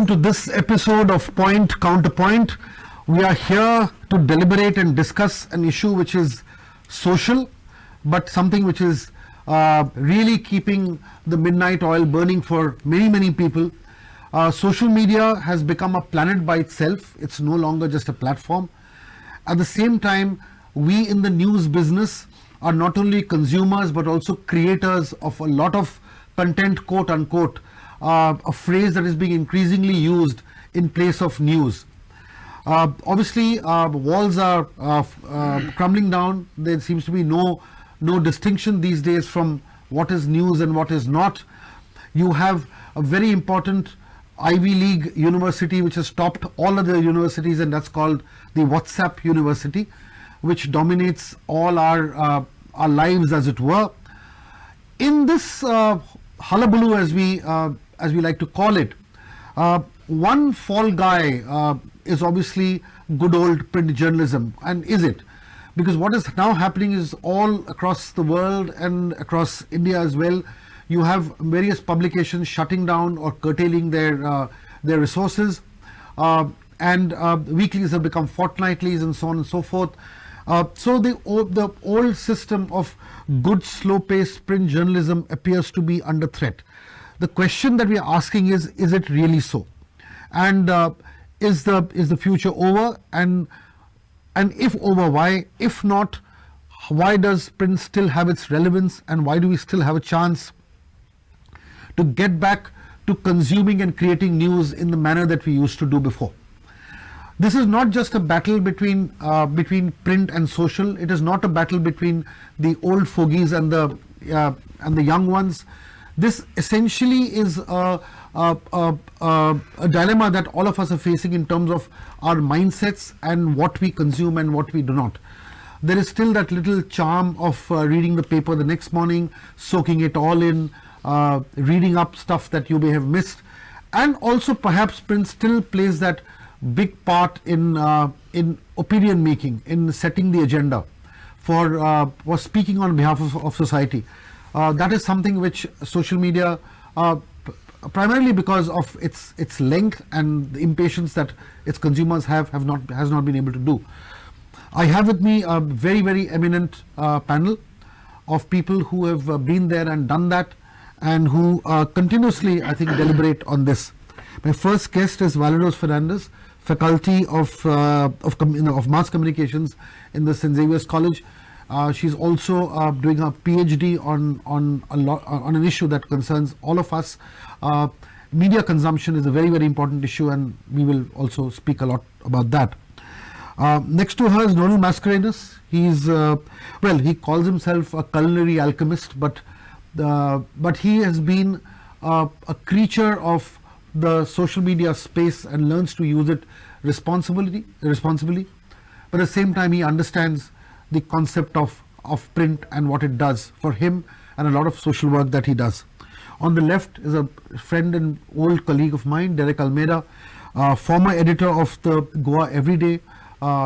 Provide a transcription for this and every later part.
to this episode of Point Counterpoint. We are here to deliberate and discuss an issue which is social, but something which is really keeping the midnight oil burning for many people. Social media has become a planet by itself. It's no longer just a platform. At the same time, we in the news business are not only consumers but also creators of a lot of content, quote unquote, a phrase that is being increasingly used in place of news. Obviously, walls are crumbling down. There seems to be no distinction these days from what is news and what is not. You have a very important Ivy League university which has topped all other universities, and that's called the WhatsApp University, which dominates all our lives, as it were. In this hullabaloo, as we like to call it, one fall guy is obviously good old print journalism. And is it? Because what is now happening is all across the world and across India as well, you have various publications shutting down or curtailing their resources, and weeklies have become fortnightlies and so on and so forth. So the old system of good slow-paced print journalism appears to be under threat. The question that we are asking is it really so? And is the future over? And if over, why? If not, why does print still have its relevance, and why do we still have a chance to get back to consuming and creating news in the manner that we used to do before? This is not just a battle between print and social. It is not a battle between the old fogies and the young ones. This essentially is a dilemma that all of us are facing in terms of our mindsets and what we consume and what we do not. There is still that little charm of reading the paper the next morning, soaking it all in, reading up stuff that you may have missed, and also perhaps print still plays that big part in opinion making, in setting the agenda for speaking on behalf of society. That is something which social media, primarily because of its length and the impatience that its consumers has not been able to do. I have with me a very eminent panel of people who have been there and done that, and who continuously, I think, deliberate on this. My first guest is Valeros Fernandez, Faculty of Mass Communications in the St. Xavier's College. She's also doing a PhD on an issue that concerns all of us. Media consumption is a very important issue, and we will also speak a lot about that. Next to her is Nonal Mascarenhas. He's he calls himself a culinary alchemist, but he has been a creature of the social media space and learns to use it responsibly. But at the same time, he understands the concept of print and what it does for him and a lot of social work that he does. On the left is a friend and old colleague of mine, Derek Almeida, former editor of the Goa Everyday.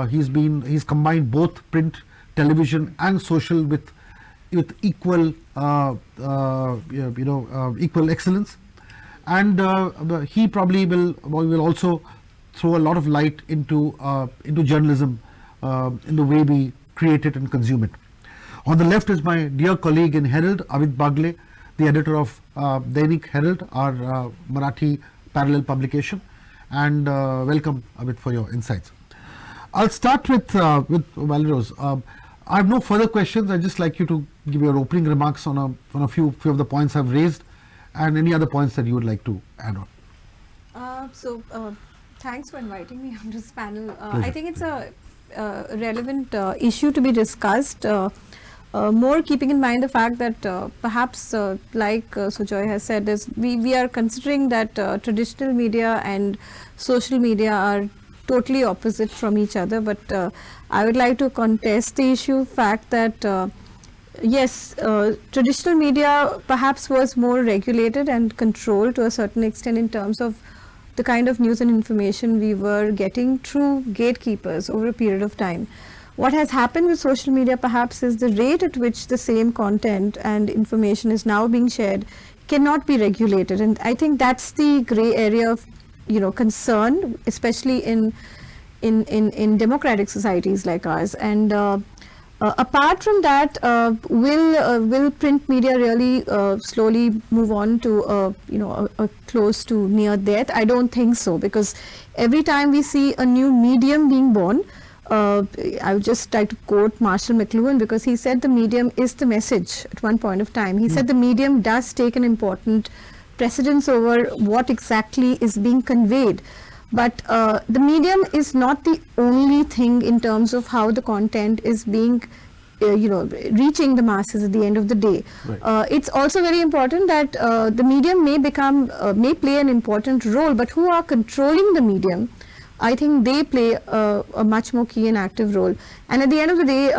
He's combined both print, television and social with equal equal excellence, and he probably will also throw a lot of light into journalism in the way we create it and consume it. On the left is my dear colleague in Herald, Avit Bagle, the editor of Dainik Herald, our Marathi parallel publication, and welcome, Avit, for your insights. I'll start with Valeros. I have no further questions. I'd just like you to give your opening remarks on a few of the points I've raised, and any other points that you would like to add on. Thanks for inviting me on this panel. I think it's a relevant issue to be discussed, more keeping in mind the fact that perhaps like Sujoy has said, we are considering that traditional media and social media are totally opposite from each other, but I would like to contest the fact that yes, traditional media perhaps was more regulated and controlled to a certain extent in terms of the kind of news and information we were getting through gatekeepers over a period of time. What has happened with social media perhaps is the rate at which the same content and information is now being shared cannot be regulated, and I think that's the gray area of concern, especially in democratic societies like ours. And apart from that, will print media really slowly move on to a close to near death? I don't think so, because every time we see a new medium being born, I would just like to quote Marshall McLuhan, because he said the medium is the message at one point of time. He said the medium does take an important precedence over what exactly is being conveyed. But the medium is not the only thing in terms of how the content is being reaching the masses at the end of the day. Right. It's also very important that the medium may play an important role, but who are controlling the medium, I think they play a much more key and active role. And at the end of the day,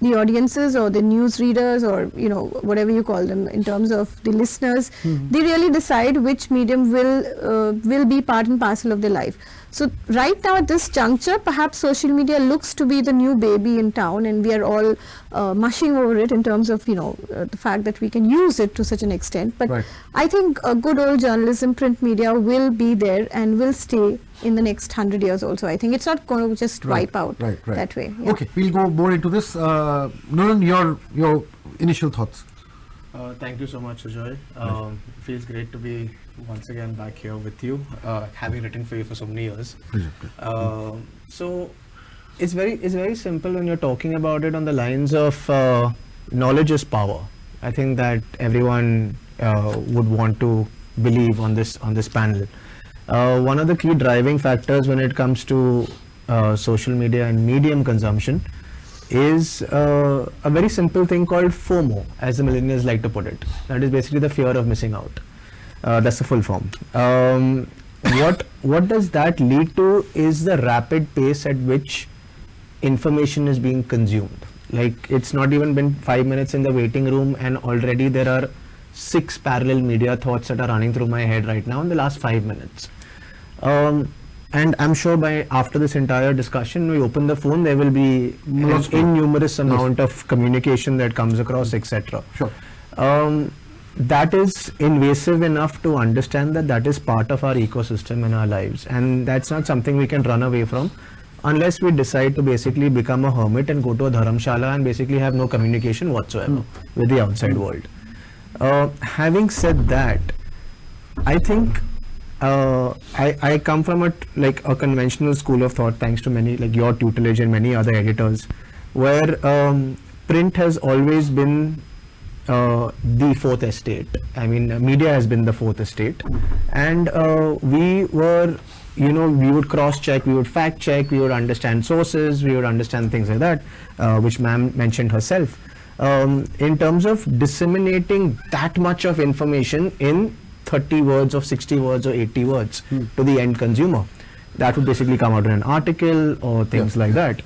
the audiences or the news readers, or whatever you call them in terms of the listeners, they really decide which medium will be part and parcel of their life. So right now at this juncture, perhaps social media looks to be the new baby in town, and we are all mushing over it in terms of the fact that we can use it to such an extent. But Right. I think good old journalism, print media will be there and will stay in the next 100 years also. I think it's not going to just wipe out that way. Yeah. Okay, we'll go more into this. Nuran, your initial thoughts. Thank you so much, Sujoy. Feels great to be once again back here with you, having written for you for so many years. So it's very simple when you're talking about it on the lines of knowledge is power. I think that everyone would want to believe on this panel. One of the key driving factors when it comes to social media and medium consumption is a very simple thing called FOMO, as the millennials like to put it. That is basically the fear of missing out. That's the full form. What does that lead to is the rapid pace at which information is being consumed. Like, it's not even been 5 minutes in the waiting room and already there are 6 parallel media thoughts that are running through my head right now in the last 5 minutes. And I'm sure by after this entire discussion, we open the phone, there will be an innumerous amount of communication that comes across, etc. Sure. That is invasive enough to understand that is part of our ecosystem in our lives, and that's not something we can run away from unless we decide to basically become a hermit and go to a dharamshala and basically have no communication whatsoever with the outside world. Having said that, I think I come from a conventional school of thought, thanks to many, like your tutelage and many other editors, where print has always been the fourth estate. I mean, media has been the fourth estate, and we were, we would cross-check, we would fact-check, we would understand sources, we would understand things like that, which ma'am mentioned herself. In terms of disseminating that much of information in 30 words or 60 words or 80 words to the end consumer, that would basically come out in an article or things like that.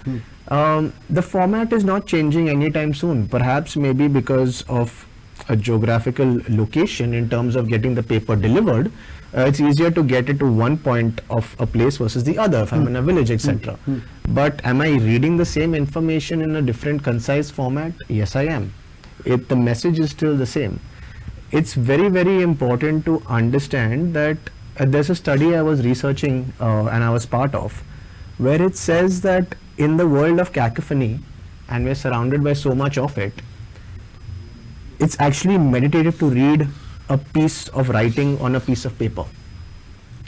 The format is not changing anytime soon, perhaps maybe because of a geographical location in terms of getting the paper delivered. It's easier to get it to one point of a place versus the other, if I'm in a village, etc. But am I reading the same information in a different concise format? Yes, I am. The message is still the same. It's very, very important to understand that there's a study I was researching and I was part of, where it says that in the world of cacophony, and we're surrounded by so much of it, it's actually meditative to read a piece of writing on a piece of paper.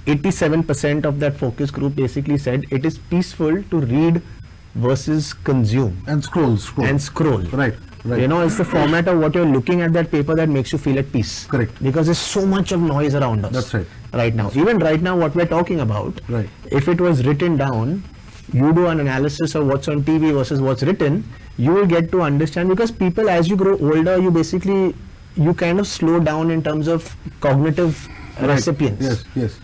87% of that focus group basically said it is peaceful to read versus consume. And scroll. Right. It's the format of what you're looking at that paper that makes you feel at peace. Correct. Because there's so much of noise around us. That's right. Right now. Even right now, what we're talking about, right, if it was written down, you do an analysis of what's on TV versus what's written, you will get to understand, because people, as you grow older, you kind of slow down in terms of cognitive recipients. Yes.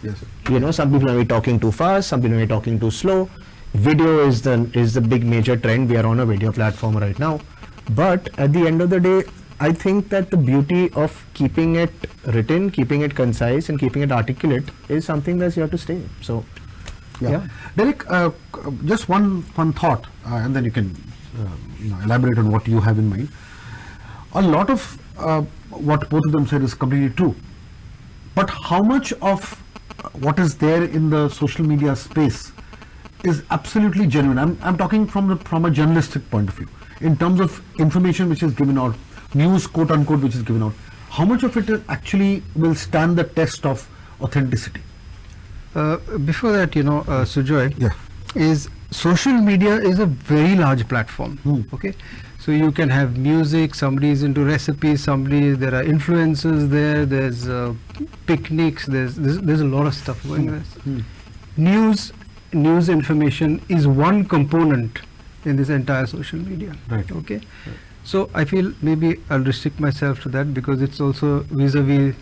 Some people may be talking too fast, some people may be talking too slow. Video is the big major trend. We are on a video platform right now. But at the end of the day, I think that the beauty of keeping it written, keeping it concise, and keeping it articulate is something that's here to stay. So, yeah. Derek, just one thought, and then you can elaborate on what you have in mind. A lot of what both of them said is completely true. But how much of what is there in the social media space is absolutely genuine. I'm talking from a journalistic point of view. In terms of information which is given out, news quote unquote which is given out, how much of it actually will stand the test of authenticity? Before that, Sujoy, Yeah. is social media is a very large platform. Okay, so you can have music, somebody is into recipes, there are influencers there, there's picnics, there's a lot of stuff going on. News information is one component in this entire social media. Right. Okay. Right. So I feel maybe I'll restrict myself to that because it's also vis-a-vis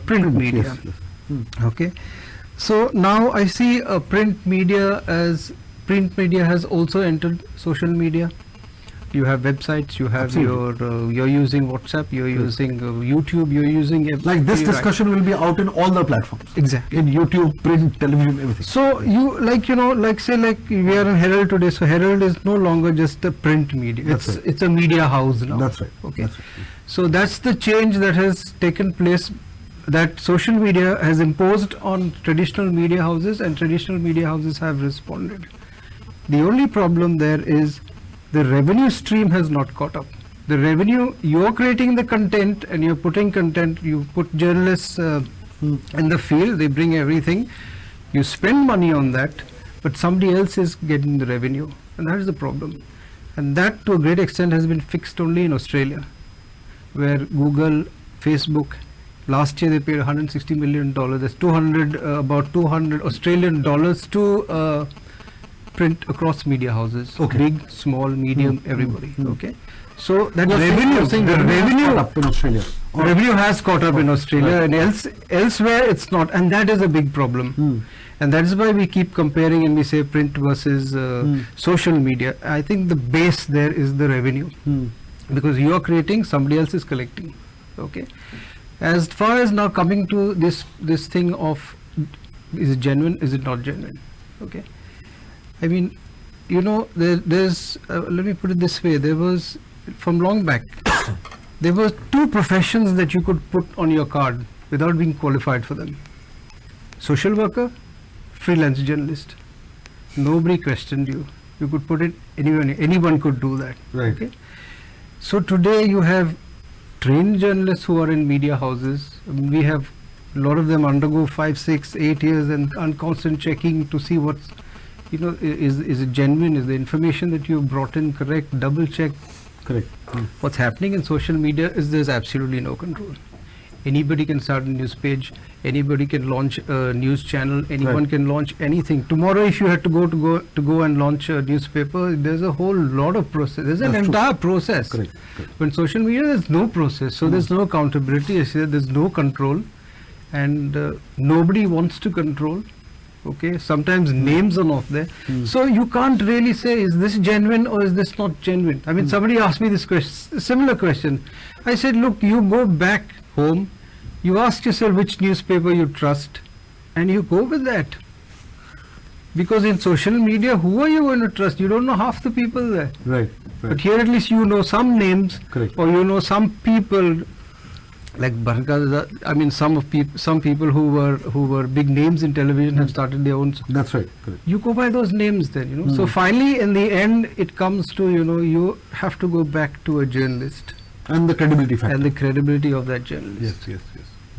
print media. Yes. Okay. So now I see print media has also entered social media. You have websites, you have you're using WhatsApp, you're using YouTube, you're using like this discussion will be out in all the platforms. Exactly. In YouTube, print, television, everything. So you like we are in Herald today. So Herald is no longer just a print media. It's a media house now. That's right. Okay. That's right. So that's the change that has taken place, that social media has imposed on traditional media houses, and traditional media houses have responded. The only problem there is the revenue stream has not caught up. The revenue, you're creating the content and you're putting content, you put journalists in the field, they bring everything, you spend money on that, but somebody else is getting the revenue, and that is the problem. And that to a great extent has been fixed only in Australia, where Google, Facebook, last year they paid $160 million, that's about 200 Australian dollars to print across media houses, big, small, medium, everybody. Okay, so that revenue has caught up in Australia, and elsewhere it's not, and that is a big problem. And that is why we keep comparing and we say print versus social media. I think the base there is the revenue, because you are creating, somebody else is collecting. Okay, as far as now coming to this thing of is it genuine, is it not genuine? Okay. I mean, there's, let me put it this way, there was, from long back, there were two professions that you could put on your card without being qualified for them. Social worker, freelance journalist. Nobody questioned you. You could put it, anyone could do that. Right. Okay? So today you have trained journalists who are in media houses. We have, a lot of them undergo 5, 6, 8 years and constant checking to see what's, is it genuine? Is the information that you brought in correct? Double check. Correct. What's happening in social media is there's absolutely no control. Anybody can start a news page. Anybody can launch a news channel. Anyone can launch anything. Tomorrow, if you had to go and launch a newspaper, there's a whole lot of process. There's an entire process. Correct. When social media, there's no process. So there's no accountability. There's no control, and nobody wants to control. Okay, sometimes names are not there, so you can't really say is this genuine or is this not genuine. I mean, somebody asked me this question, similar question. I said, look, you go back home, you ask yourself which newspaper you trust, and you go with that. Because in social media, who are you going to trust? You don't know half the people there. Right. But here at least you know some names, or you know some people. Like Barka, I mean, some people who were big names in television have started their own. That's right. Correct. You go by those names then, So finally, in the end, it comes to, you have to go back to a journalist. And the credibility factor. And the credibility of that journalist. Yes.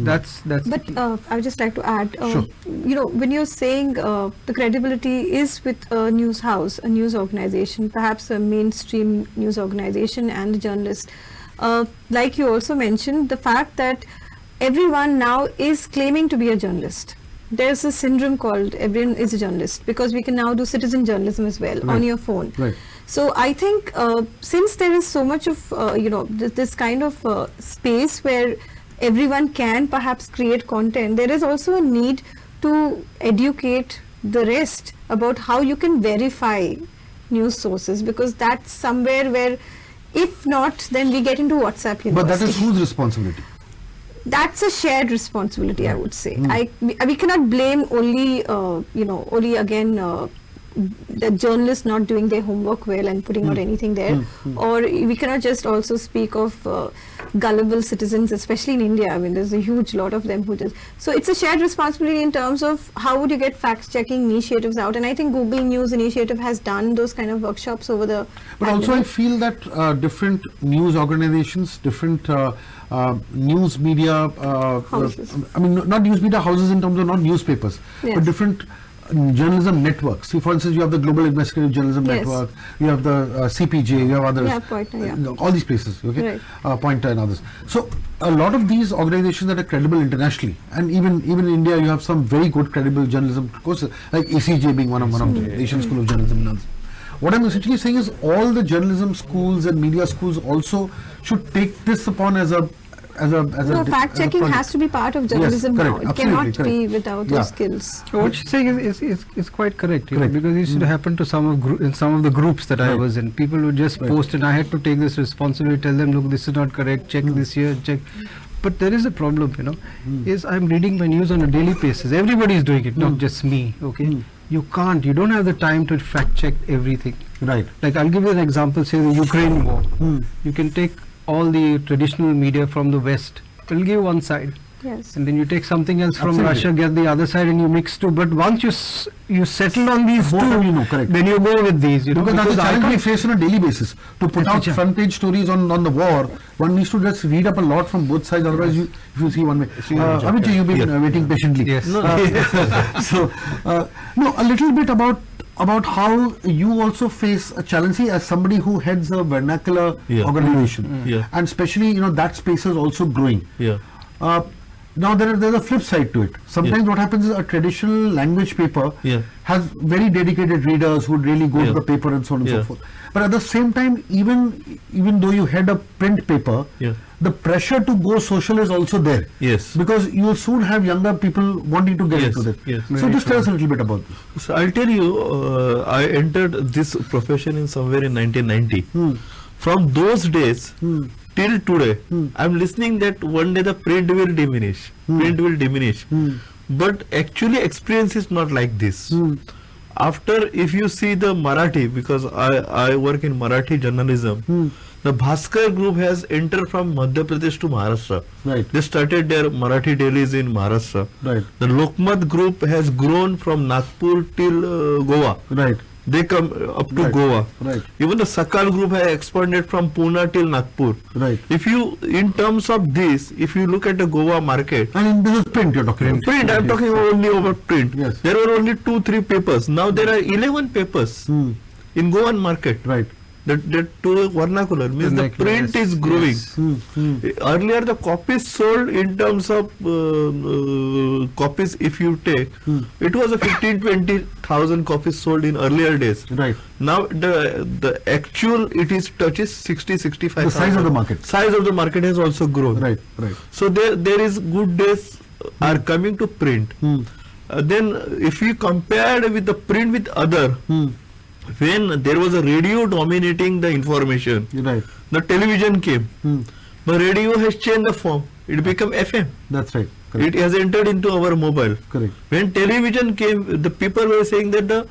That's. But I would just like to add, when you're saying the credibility is with a news house, a news organization, perhaps a mainstream news organization and a journalist. Like you also mentioned, the fact that everyone now is claiming to be a journalist. There's a syndrome called everyone is a journalist, because we can now do citizen journalism as well on your phone. Right. So I think since there is so much of this kind of space where everyone can perhaps create content, there is also a need to educate the rest about how you can verify news sources, because that's somewhere where, if not, then we get into WhatsApp university. But that is whose responsibility? That's a shared responsibility, I would say. We cannot blame only, only again the journalists not doing their homework well and putting out anything there, or we cannot just also speak of gullible citizens, especially in India. I mean, there's a huge lot of them who just, so it's a shared responsibility in terms of how would you get fact-checking initiatives out, and I think Google News Initiative has done those kind of workshops over the But also I feel that different news organizations, different news media Houses. I mean not news media houses in terms of not newspapers, Yes. but different journalism networks. See, for instance, you have the Global Investigative Journalism Yes. Network, you have the CPJ, you have others, Yeah, Pointer, yeah. all these places, okay, Right. Pointer and others. So a lot of these organizations that are credible internationally, and even in India, you have some very good credible journalism courses, like ACJ being one of the Asian School of Journalism and others. What I'm essentially saying is all the journalism schools and media schools also should take this upon as a no, fact-checking has to be part of journalism correct, now. It absolutely, cannot be correct. without Yeah. those skills. So what you're saying is quite correct, you know, Correct. because it used to happen to in some of the groups that I Right. was in. People would just Right. post, and I had to take this responsibility, tell them, look, this is not correct, check this here, check. But there is a problem, you know, is I'm reading my news on a daily basis. Everybody is doing it, not just me, okay? You don't have the time to fact check everything. Right. Like I'll give you an example, say the Ukraine war. You can take all the traditional media from the West. It'll give one side. Yes. And then you take something else from Absolutely. Russia, get the other side, and you mix two. But once you settle on these Both two, of you know, correct. then you go with these. You know, Because that's a I challenge we can't- face on a daily basis. To put That's out a front page stories on the war, one needs to just read up a lot from both sides, otherwise if you see one way. Amit, you've been waiting patiently. Yes. So, no, a little bit about how you also face a challenge. See, as somebody who heads a vernacular Yeah. organization, Yeah. and especially, that space is also growing. Yeah. Now there's a flip side to it. Sometimes what happens is a traditional language paper Yeah. has very dedicated readers who would really go to Yeah. the paper and so on and so Yeah. forth. But at the same time, even though you head a print paper, Yeah. the pressure to go social is also there. Yes. Because you will soon have younger people wanting to get Yes, into this. yes. So Very just tell us a little bit about this. So I'll tell you, I entered this profession in somewhere in 1990. From those days till today, I'm listening that one day the print will diminish. Print will diminish. But actually experience is not like this. After, if you see the Marathi, because I work in Marathi journalism, the Bhaskar group has entered from Madhya Pradesh to Maharashtra. Right. They started their Marathi dailies in Maharashtra. Right. The Lokmat group has grown from Nagpur till Goa. Right. They come up to Right. Goa. Right. Even the Sakal group has expanded from Pune till Nagpur. Right. If you, in terms of this, if you look at the Goa market, And this is print you're talking about. print, I'm talking only about print. Yes. There were only 2-3 papers. Now there are 11 papers in Goan market. Right. That to vernacular means the Vernacular, print yes, is growing. yes. Earlier the copies sold in terms of copies, if you take, it was a 15-20,000 copies sold in earlier days. Right. Now the actual it is touches 60-65. The size of the market. Size of the market has also grown. Right. Right. So there is good days are coming to print. Then if you compared with the print with other, when there was a radio dominating the information, Right. the television came. The radio has changed the form. It became FM. That's right. Correct. It has entered into our mobile. Correct. When television came, the people were saying that the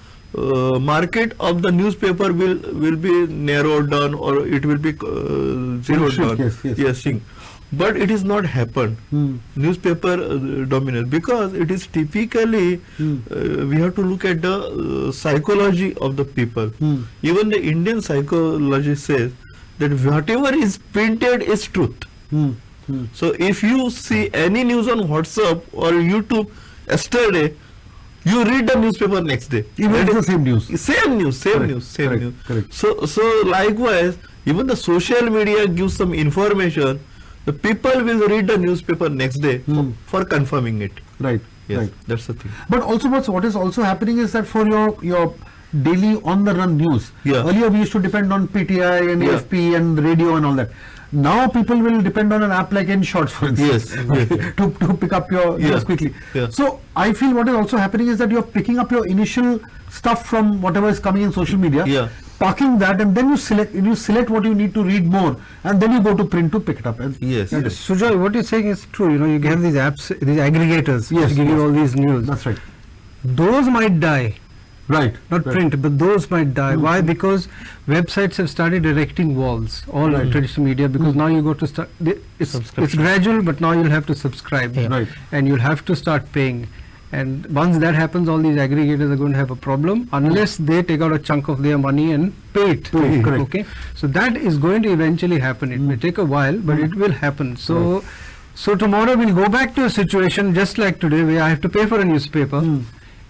market of the newspaper will be narrowed down, or it will be zeroed shrink, down. yes. Shrink. But it is not happened. Newspaper dominance, because it is typically we have to look at the psychology of the people. Even the Indian psychology says that whatever is printed is truth. So if you see any news on WhatsApp or YouTube yesterday, you read the newspaper next day. Even That it's the is- same news. Same news, same Correct, news, same correct, news. correct. So likewise, even the social media gives some information. The people will read the newspaper next day for confirming it. Right. Yes, Right. that's the thing. But also what is also happening is that for your daily on the run news, Yeah. earlier we used to depend on PTI and Yeah. AFP and radio and all that. Now people will depend on an app like InShots, for instance, Yes, yes. to pick up your Yeah. news quickly. Yeah. So I feel what is also happening is that you're picking up your initial stuff from whatever is coming in social media, Yeah. parking that, and then you select what you need to read more, and then you go to print to pick it up. And Yes. and- Sujoy, what you're saying is true. You know, you have these apps, these aggregators, Yes, which give you yes. all these news. That's right. Those might die Right. not right. print, but those might die. Why? Because websites have started erecting walls, all Right. traditional media, because now you go to start, it's Subscription. gradual, but now you'll have to subscribe. Yeah. Right. And you'll have to start paying. And once that happens, all these aggregators are going to have a problem unless they take out a chunk of their money and pay it. Pay it, correct. Okay, so that is going to eventually happen. It may take a while, but it will happen. So, so tomorrow we'll go back to a situation just like today, where I have to pay for a newspaper,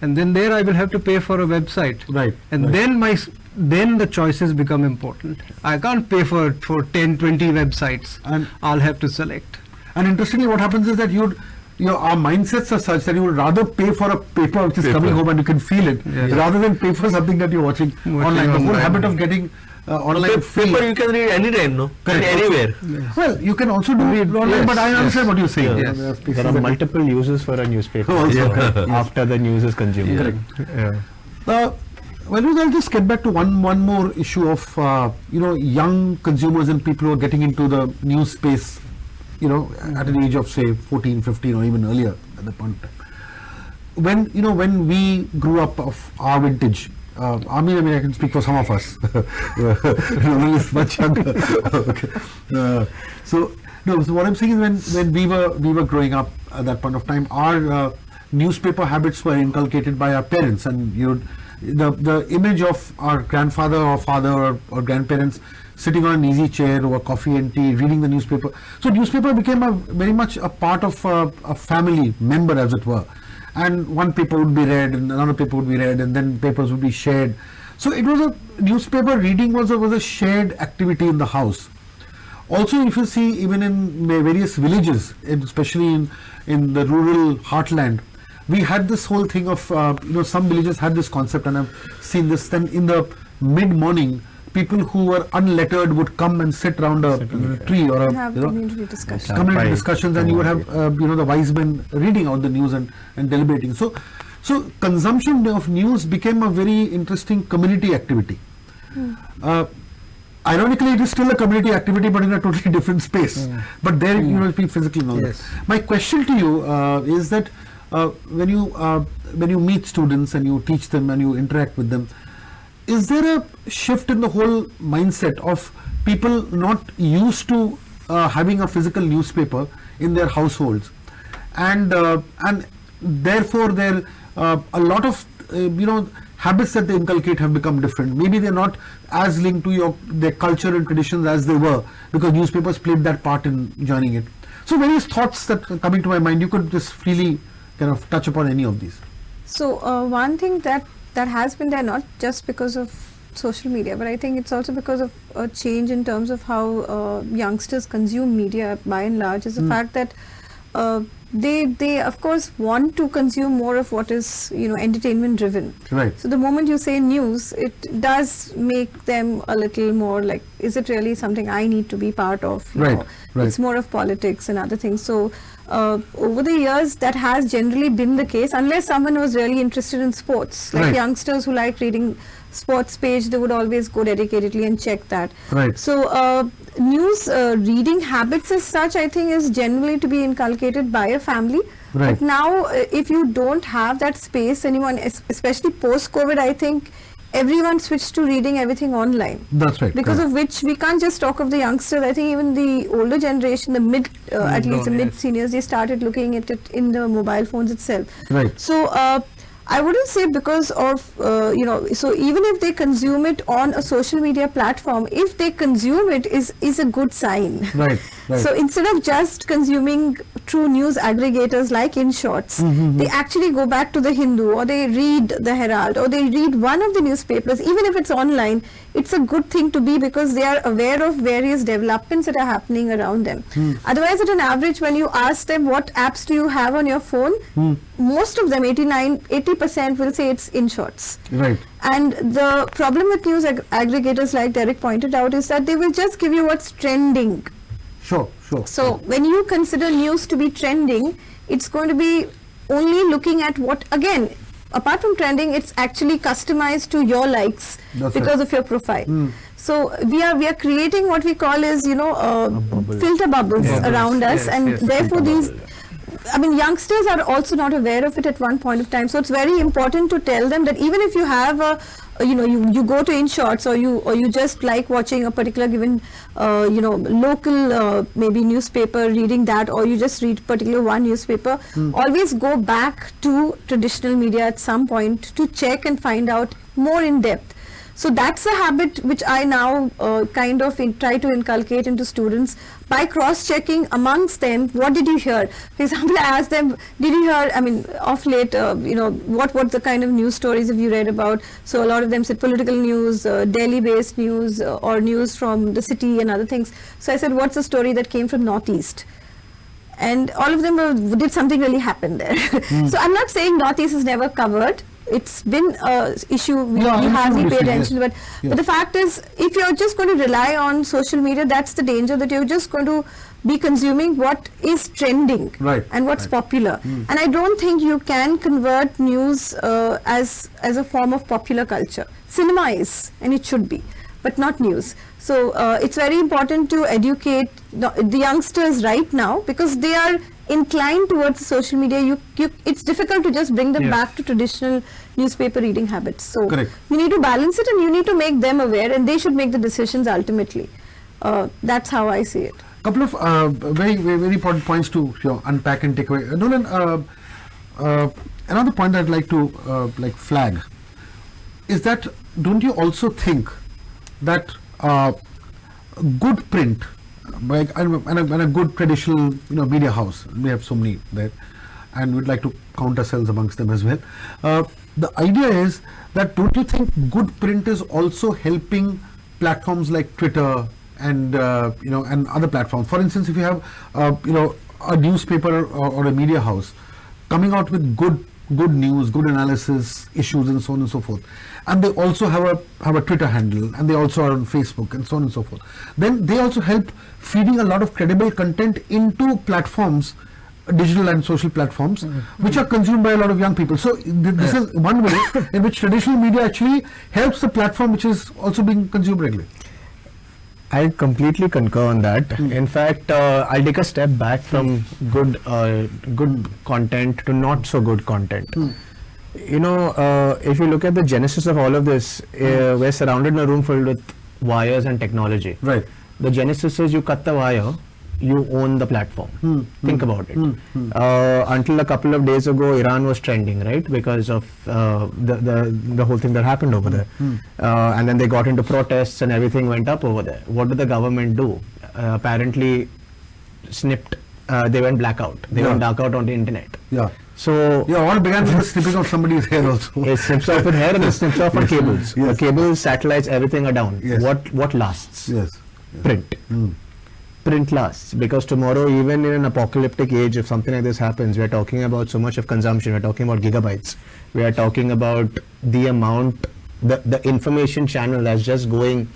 and then there I will have to pay for a website. Right. And right. then the choices become important. I can't pay for 10, 20 websites. And- I'll have to select. And interestingly, what happens is that our mindsets are such that you would rather pay for a paper which is coming home and you can feel it, Yes. rather than pay for something that you're watching online. The whole online. habit of getting online feel. Paper you can read anytime, no? Correct. Anywhere. Well, you can also do it online, yes, but I understand what you're saying. Yes. There are places There are that- multiple uses for a newspaper Also, correct. after the news is consumed. Correct. Yeah. Well, I'll just get back to one more issue of young consumers and people who are getting into the news space, at an age of say 14, 15, or even earlier at that point of time. When we grew up of our vintage, I mean I can speak for some of us. Rohan is much younger. Okay. So what I'm saying is when we were growing up at that point of time, our newspaper habits were inculcated by our parents, and the image of our grandfather or father or grandparents sitting on an easy chair over coffee and tea, reading the newspaper. So newspaper became very much a part of a family member, as it were. And one paper would be read, and another paper would be read, and then papers would be shared. So it was newspaper reading was a shared activity in the house. Also, if you see, even in various villages, especially in the rural heartland, we had this whole thing of, some villages had this concept, and I've seen this. Then in the mid-morning, people who were unlettered would come and sit around a tree or Have community discussion. community discussions, and you would have the wise men reading out the news and deliberating. So consumption of news became a very interesting community activity. Ironically, it is still a community activity, but in a totally different space. But there, it's being physically knowledge. Yes. My question to you is that when you meet students and you teach them and you interact with them, is there a shift in the whole mindset of people not used to having a physical newspaper in their households, and therefore there a lot of habits that they inculcate have become different. Maybe they're not as linked to their culture and traditions as they were, because newspapers played that part in joining it. So various thoughts that are coming to my mind. You could just freely kind of touch upon any of these. So one thing that has been there, not just because of social media, but I think it's also because of a change in terms of how youngsters consume media by and large, is the fact that they of course want to consume more of what is entertainment driven. Right. So the moment you say news, it does make them a little more like, is it really something I need to be part of? You Right, know? right. It's more of politics and other things. So over the years, that has generally been the case, unless someone was really interested in sports, like Right. youngsters who like reading sports page, they would always go dedicatedly and check that. Right. So news reading habits as such, I think, is generally to be inculcated by a family. Right. But now, if you don't have that space, anyone, especially post-COVID, I think everyone switched to reading everything online. That's right. Because correct. of which we can't just talk of the youngsters. I think even the older generation, the at least the Yes. mid seniors, they started looking at it in the mobile phones itself. Right. So I wouldn't say because of so even if they consume it on a social media platform, if they consume it is a good sign. Right. Right. So instead of just consuming true news aggregators like InShots, they actually go back to the Hindu, or they read the Herald, or they read one of the newspapers, even if it's online. It's a good thing to be, because they are aware of various developments that are happening around them. Otherwise, at an average, when you ask them what apps do you have on your phone, most of them, 80% will say it's InShots. Right. And the problem with news aggregators, like Derek pointed out, is that they will just give you what's trending. Sure. So when you consider news to be trending, it's going to be only looking at what, again, apart from trending, it's actually customized to your likes. That's because right. of your profile. So we are creating what we call as filter bubbles around us, Yes, and yes, therefore these I mean, youngsters are also not aware of it at one point of time. So it's very important to tell them that even if you have you go to InShots or you just like watching a particular given, local maybe newspaper, reading that, or you just read particular one newspaper, always go back to traditional media at some point to check and find out more in depth. So that's a habit which I now kind of try to inculcate into students by cross-checking amongst them. What did you hear? For example, I asked them, did you hear, I mean, of late, what the kind of news stories have you read about? So a lot of them said political news, Delhi-based news, or news from the city and other things. So I said, what's the story that came from Northeast? And all of them did something really happen there. So I'm not saying Northeast is never covered. It's been an issue we hardly pay attention to, but the fact is, if you're just going to rely on social media, that's the danger, that you're just going to be consuming what is trending and what's popular. And I don't think you can convert news as a form of popular culture. Cinema is, and it should be, but not news. So it's very important to educate the youngsters right now, because they are inclined towards social media. It's difficult to just bring them back to traditional newspaper reading habits. So you need to balance it, and you need to make them aware, and they should make the decisions ultimately. That's how I see it. Couple of very, very important points to unpack and take away. Nolan, another point that I'd like to flag is that, don't you also think that good print, and a good traditional media house, we have so many there, and we'd like to count ourselves amongst them as well. The idea is that, don't you think good print is also helping platforms like Twitter and and other platforms? For instance, if you have a newspaper or a media house coming out with good news, good analysis, issues, and so on and so forth, and they also have a Twitter handle, and they also are on Facebook, and so on and so forth, then they also help feeding a lot of credible content into platforms, digital and social platforms, which are consumed by a lot of young people. So this is one way in which traditional media actually helps the platform which is also being consumed regularly. I completely concur on that. In fact, I'll take a step back from good content to not so good content. If you look at the genesis of all of this, we're surrounded in a room filled with wires and technology. Right. The genesis is, you cut the wire, you own the platform. Think about it. Until a couple of days ago, Iran was trending, right? Because of the whole thing that happened over there. And then they got into protests and everything went up over there. What did the government do? Apparently snipped, they went blackout. They went dark out on the internet. So all began with the snipping of somebody's hair also. It snips off with hair, and it snips off on cables. Cables, satellites, everything are down. What lasts? Print. Print lasts, because tomorrow, even in an apocalyptic age, if something like this happens, we are talking about so much of consumption. We're talking about gigabytes. We are talking about the amount, the information channel that's just going,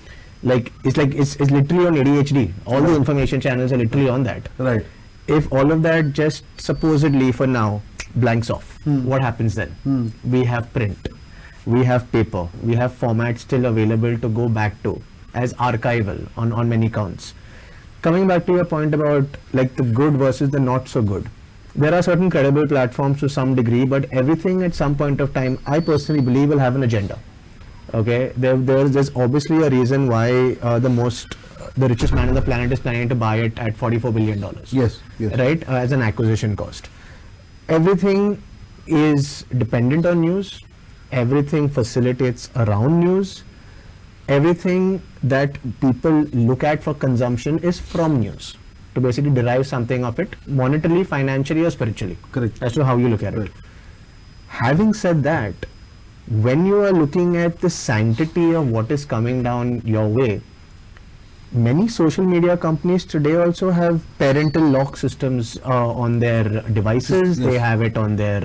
it's literally on ADHD. All the information channels are literally on that. Right. If all of that just supposedly for now blanks off, what happens then? We have print, we have paper, we have formats still available to go back to as archival on many counts. Coming back to your point about the good versus the not so good, there are certain credible platforms to some degree, but everything at some point of time, I personally believe, will have an agenda. Okay, there's obviously a reason why the richest man on the planet is planning to buy it at $44 billion. Yes. Right, as an acquisition cost. Everything is dependent on news. Everything facilitates around news. Everything that people look at for consumption is from news, to basically derive something of it, monetarily, financially, or spiritually. Correct. As to how you look at it. Having said that, when you are looking at the sanctity of what is coming down your way, many social media companies today also have parental lock systems on their devices. They have it on their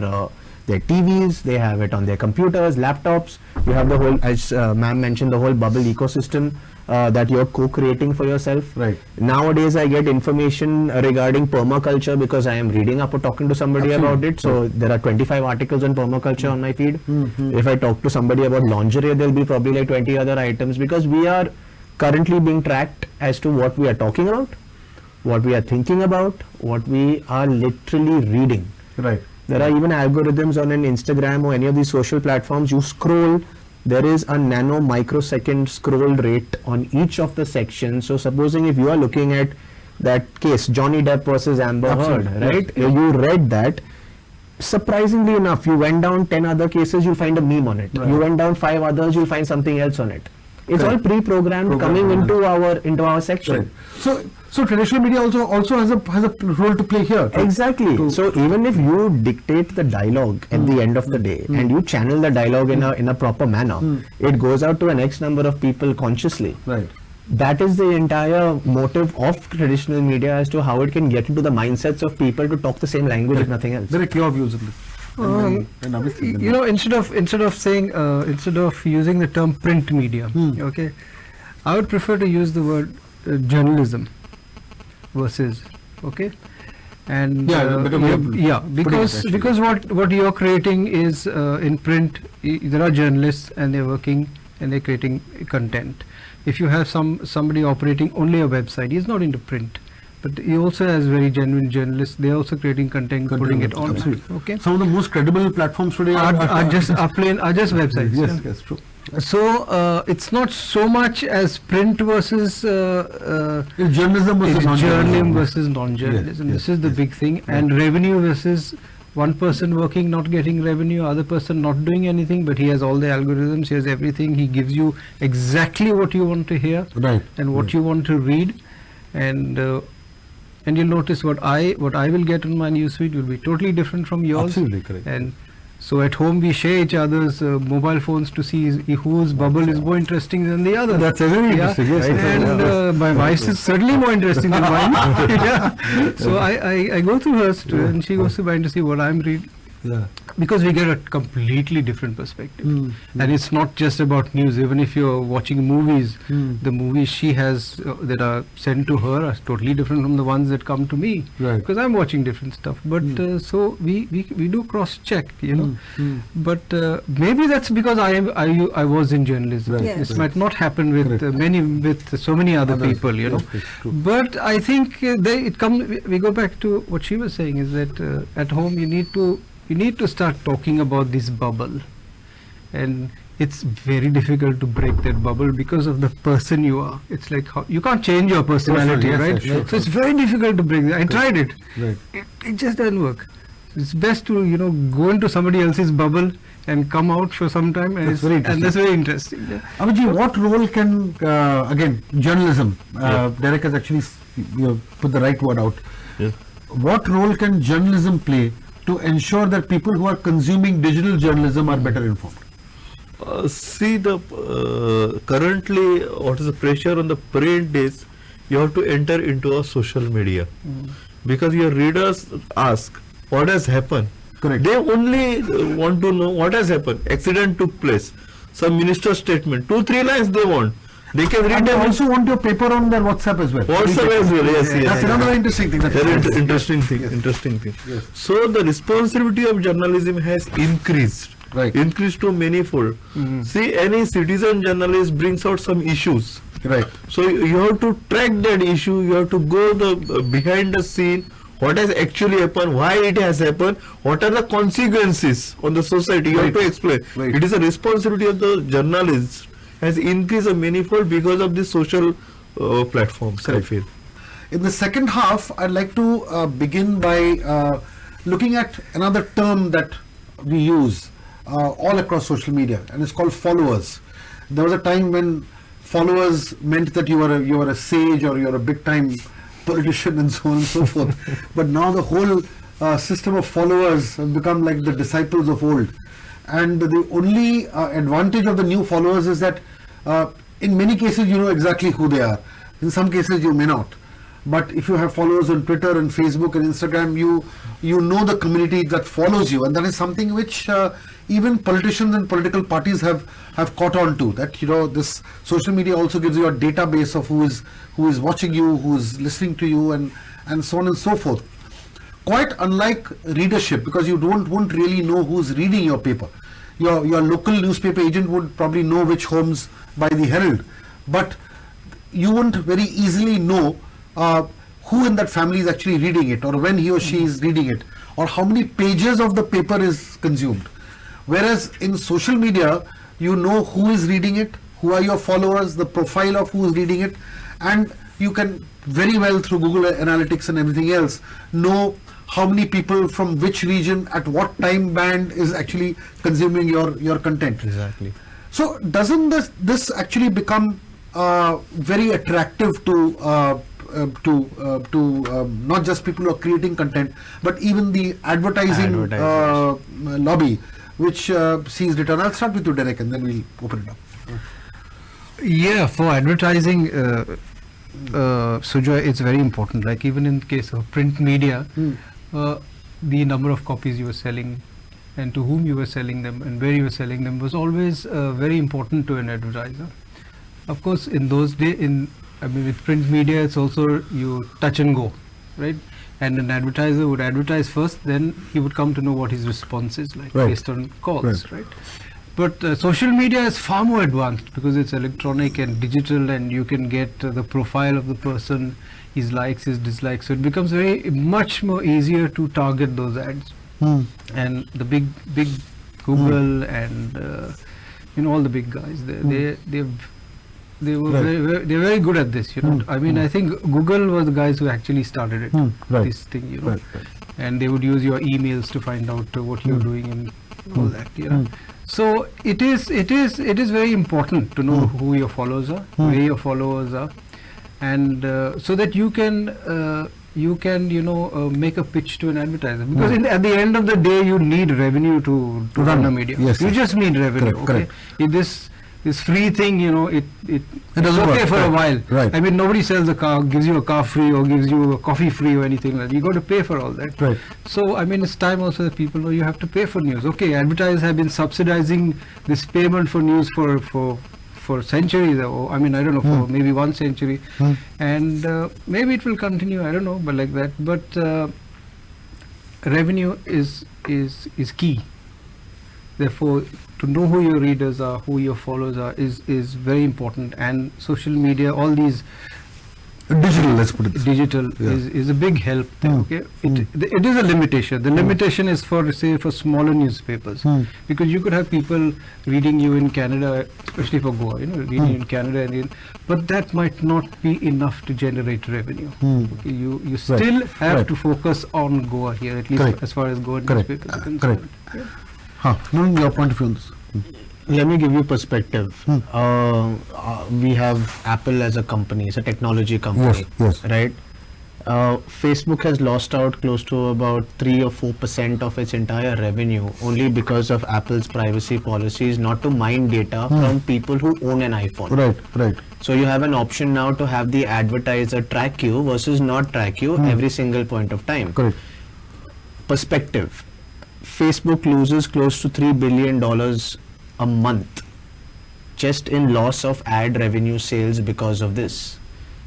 TVs, they have it on their computers, laptops. You have the whole, as ma'am mentioned, the whole bubble ecosystem that you're co-creating for yourself. Right. Nowadays, I get information regarding permaculture because I am reading up or talking to somebody about it. So there are 25 articles on permaculture on my feed. If I talk to somebody about lingerie, there'll be probably 20 other items, because we are currently being tracked as to what we are talking about, what we are thinking about, what we are literally reading. Right. There are even algorithms on an Instagram or any of these social platforms. You scroll, there is a nano microsecond scroll rate on each of the sections. So supposing if you are looking at that case, Johnny Depp versus Amber Heard, Absolutely. right? Yes. You read that. Surprisingly enough, you went down 10 other cases, you'll find a meme on it. Right. You went down 5 others, you'll find something else on it. It's all Correct. pre-programmed coming into our section. Right. So traditional media also has a role to play here. Exactly. So even if you dictate the dialogue at the end of the day and you channel the dialogue in a proper manner, it goes out to an X number of people consciously. Right. That is the entire motive of traditional media as to how it can get into the mindsets of people to talk the same language if nothing else. Very clear views on this. And obviously You know, instead of using the term print media, okay, I would prefer to use the word journalism versus, okay, and Yeah, better way of yeah, putting it, because actually. what you're creating is in print. There are journalists and they're working and they're creating content. If you have somebody operating only a website, he's not into print. But he also has very genuine journalists. They're also creating content, putting it on. Absolutely. Okay. Some of the most credible platforms today Are just websites. Yes, yeah. yes, true. So it's not so much as print versus It's journalism versus it's non-journalism. journalism versus non-journalism. Yes, This is the big thing, and revenue versus one person working not getting revenue, other person not doing anything, but he has all the algorithms, he has everything. He gives you exactly what you want to hear Right. and what you want to read, and you'll notice what I will get on my newsfeed will be totally different from yours. Absolutely correct. And so at home we share each other's mobile phones to see whose bubble is more interesting than the other. That's very interesting, yes, yes, And yes. my wife's is certainly more interesting than mine. Yeah. So I go through hers too, and she goes to mine to see what I'm reading. Yeah. Because we get a completely different perspective. And it's not just about news. Even if you're watching movies, the movies she has that are sent to her are totally different from the ones that come to me. Right. Because I'm watching different stuff. But so we do cross check, you know. But maybe that's because I was in journalism. Right. Yes. This might not happen with Correct. so many other Others. people, you know. Yes, yes, true. But I think we go back to what she was saying, is that at home you need to start talking about this bubble, and it's very difficult to break that bubble because of the person you are. It's like you can't change your personality, Yes, right? yes, sure, So it's very difficult to break that. I tried it. Right. It just doesn't work. It's best to go into somebody else's bubble and come out for some time, and That's very and that's very interesting. Yeah. Abhijit, what role can, again, journalism, Derek has actually put the right word out. Yeah. What role can journalism play to ensure that people who are consuming digital journalism are better informed? See, the currently what is the pressure on the print is you have to enter into a social media because your readers ask what has happened. Correct. They only want to know what has happened. Accident took place. Some minister's statement. 2-3 lines they want. They can read And they them. also want your paper on their WhatsApp as well. WhatsApp as well. Yes, yes. That's another interesting thing. Very interesting thing. Interesting thing. Yes. So the responsibility of journalism has increased. Right. Increased to manifold. See, any citizen journalist brings out some issues. Right. So you have to track that issue. You have to go behind the scene. What has actually happened? Why it has happened? What are the consequences on the society? You have to explain. Right. It is a responsibility of the journalist. Has increased a manifold because of the social platforms. I feel. In the second half, I'd like to begin by looking at another term that we use all across social media, and it's called followers. There was a time when followers meant that you were a sage or you're a big time politician and so on and so forth. But now the whole system of followers have become like the disciples of old. And the only advantage of the new followers is that in many cases you know exactly who they are. In some cases you may not. But if you have followers on Twitter and Facebook and Instagram, you know the community that follows you, and that is something which even politicians and political parties have caught on to. That this social media also gives you a database of who is watching you, who is listening to you, and so on and so forth. Quite unlike readership, because you won't really know who's reading your paper. Your local newspaper agent would probably know which homes buy the Herald, but you won't very easily know who in that family is actually reading it, or when he or she is reading it, or how many pages of the paper is consumed. Whereas in social media, you know who is reading it, who are your followers, the profile of who is reading it, and you can very well through Google Analytics and everything else know how many people from which region at what time band is actually consuming your content. Exactly. So doesn't this actually become very attractive to not just people who are creating content, but even the advertising lobby, which sees return? I'll start with you, Derek, and then we'll open it up. Yeah, for advertising, Sujoy, it's very important. Like even in case of print media, the number of copies you were selling and to whom you were selling them and where you were selling them was always very important to an advertiser. Of course, in those days, with print media, it's also you touch and go, right? And an advertiser would advertise first, then he would come to know what his response is like based on calls, right? But social media is far more advanced because it's electronic and digital, and you can get the profile of the person, his likes, his dislikes. So it becomes much more easier to target those ads. And the big Google and all the big guys, they're very good at this. I think Google was the guys who actually started it. This thing, and they would use your emails to find out what you're doing and all that. So it is very important to know who your followers are, where your followers are, and so that you can make a pitch to an advertiser, because at the end of the day you need revenue to run a media. Yes, you just need revenue. Correct. If this free thing, it's doesn't okay work. for a while. Right. I mean, nobody sells a car, gives you a car free or gives you a coffee free or anything like that. You got to pay for all that. Right. So I mean, it's time also that people know you have to pay for news. Okay, advertisers have been subsidizing this payment for news for centuries, or I don't know, for maybe 1 century, and maybe it will continue. I don't know, but like that. But revenue is key. Therefore, to know who your readers are, who your followers are, is very important. And social media, all these Digital, let's put it this way. digital is a big help there, okay? It is a limitation. The limitation is for smaller newspapers, because you could have people reading you in Canada, especially for Goa, reading in Canada, but that might not be enough to generate revenue. Okay? You still have to focus on Goa here, at least as far as Goa newspapers are concerned. Knowing your point of view on this. Let me give you perspective. We have Apple as a company, it's a technology company, Yes. right? Facebook has lost out close to about 3 or 4% of its entire revenue only because of Apple's privacy policies not to mine data from people who own an iPhone. Right. So you have an option now to have the advertiser track you versus not track you every single point of time. Correct. Perspective. Facebook loses close to $3 billion a month just in loss of ad revenue sales because of this.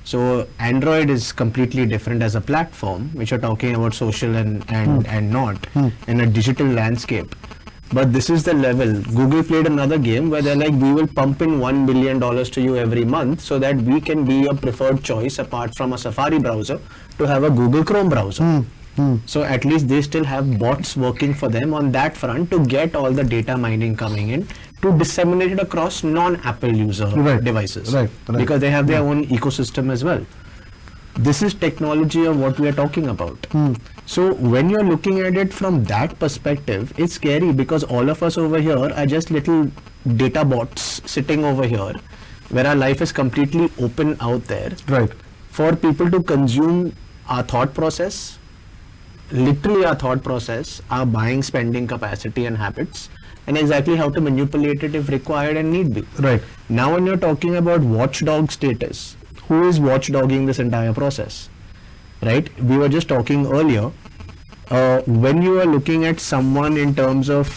So Android is completely different as a platform, which are talking about social and not in a digital landscape. But this is the level. Google played another game where they're like, we will pump in $1 billion to you every month so that we can be your preferred choice apart from a Safari browser to have a Google Chrome browser. So at least they still have bots working for them on that front to get all the data mining coming in to disseminate it across non-Apple user devices. Right. Because they have their own ecosystem as well. This is technology of what we are talking about. So when you're looking at it from that perspective, it's scary because all of us over here are just little data bots sitting over here where our life is completely open out there. Right. For people to consume our thought process, literally our thought process, our buying, spending capacity and habits, and exactly how to manipulate it if required and need be. Right. Now when you're talking about watchdog status, who is watchdogging this entire process? Right? We were just talking earlier, when you are looking at someone in terms of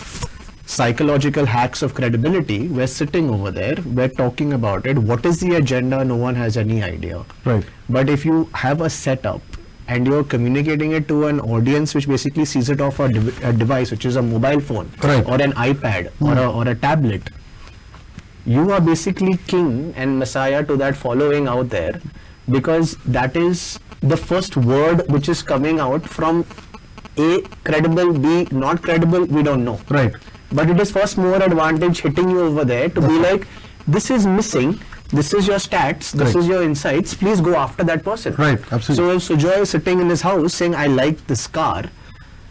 psychological hacks of credibility, we're sitting over there, we're talking about it, what is the agenda, no one has any idea. Right. But if you have a setup and you're communicating it to an audience which basically sees it off a device, which is a mobile phone or an iPad or a tablet, you are basically king and messiah to that following out there, because that is the first word which is coming out from A, credible, B, not credible, we don't know. Right. But it is first more advantage hitting you over there to be like, this is missing, this is your stats, this Correct. is your insights, please go after that person. Right, absolutely. So if Sujoy is sitting in his house saying, I like this car,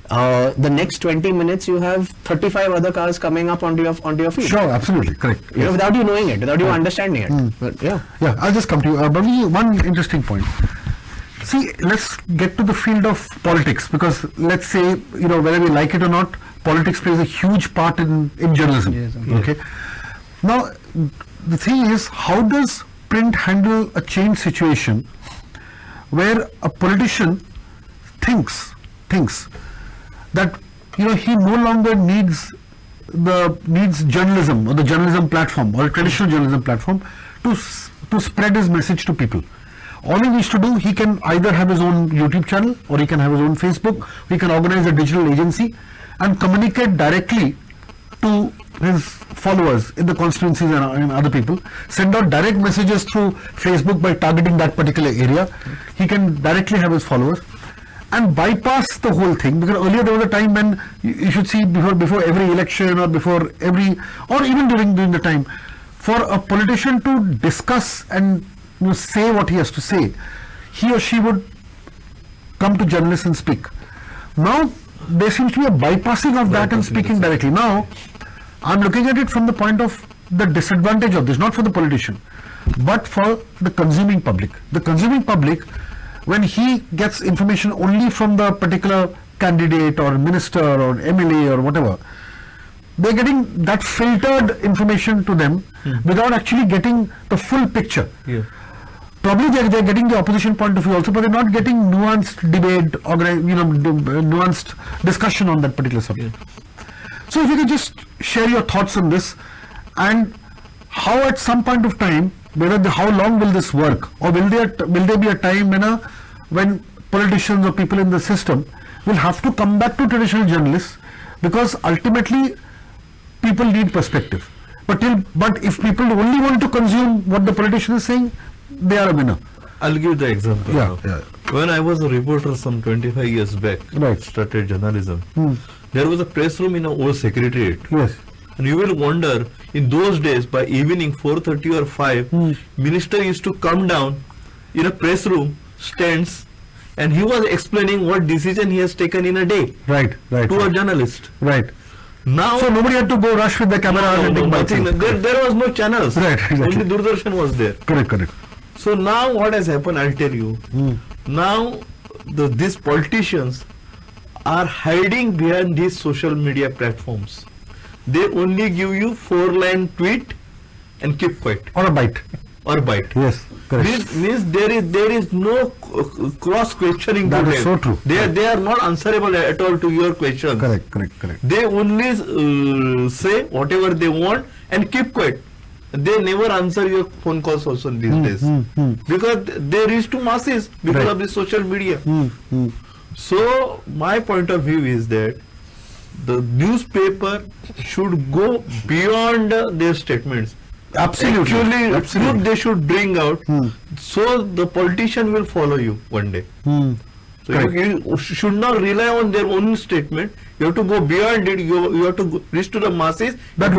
the next 20 minutes you have 35 other cars coming up onto your feed. Sure, absolutely, correct. You know, Yes. without you knowing it, without you understanding it. But yeah. Yeah, I'll just come to you. But one interesting point. See, let's get to the field of politics, because let's say, you know, whether we like it or not, politics plays a huge part in journalism. Yes, Okay. Now, the thing is, how does print handle a change situation where a politician thinks that, you know, he no longer needs journalism or the journalism platform or a traditional journalism platform to spread his message to people. All he needs to do, he can either have his own YouTube channel, or he can have his own Facebook, he can organize a digital agency and communicate directly to his followers in the constituencies and other people, send out direct messages through Facebook by targeting that particular area. He can directly have his followers and bypass the whole thing, because earlier there was a time when you should see before every election or before every, or even during the time, for a politician to discuss and, you know, say what he has to say, he or she would come to journalists and speak. Now there seems to be a bypassing of that and speaking directly. Now I'm looking at it from the point of the disadvantage of this, not for the politician, but for the consuming public. The consuming public, when he gets information only from the particular candidate or minister or MLA or whatever, they're getting that filtered information to them without actually getting the full picture. Yeah. Probably they're getting the opposition point of view also, but they're not getting nuanced debate, nuanced discussion on that particular subject. So if you could just share your thoughts on this, and how at some point of time, how long will this work, or will there be a time when politicians or people in the system will have to come back to traditional journalists, because ultimately people need perspective. But if people only want to consume what the politician is saying, they are a winner. I'll give the example. Yeah, now. yeah. When I was a reporter some 25 years back, Right. started journalism, there was a press room in an old secretariat. Yes. And you will wonder, in those days, by evening 4:30 or 5, minister used to come down in a press room, stands, and he was explaining what decision he has taken in a day Right. to a journalist. Right. Now, So nobody had to go rush with the camera and take nothing. bites. There was no channels. Right, exactly. Only Doordarshan was there. Correct. So now what has happened, I'll tell you. Now these politicians are hiding behind these social media platforms. They only give you 4-line tweet and keep quiet Or a bite. or bite. Yes. Correct. This means there is no cross questioning. That to is them. so true. They are not answerable at all to your questions. Correct. They only say whatever they want and keep quiet. They never answer your phone calls also these days because they reach to masses because Right. of the social media. So my point of view is that the newspaper should go beyond their statements. Absolutely. Actually, Absolutely. truth they should bring out, so the politician will follow you one day. So Correct. you should not rely on their own statement. You have to go beyond it. You have to reach to the masses. That's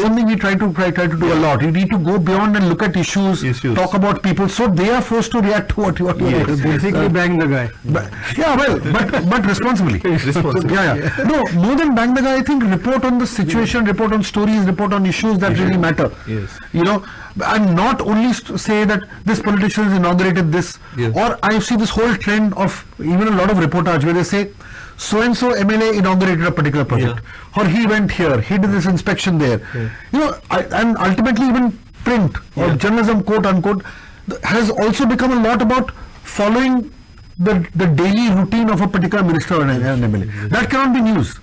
something we try to do a lot. You need to go beyond and look at issues, talk about people, so they are forced to react to what you are doing. Basically bang the guy. But responsibly. Responsibly. Yeah. No, more than bang the guy, I think report on the situation, report on stories, report on issues that really matter. Yes. You know, and not only say that this politician has inaugurated this, Yes. or I see this whole trend of even a lot of reportage where they say so and so MLA inaugurated a particular project, or he went here, he did this inspection there. You know, and ultimately even print or journalism, quote unquote, has also become a lot about following the daily routine of a particular minister or an MLA. That cannot be news.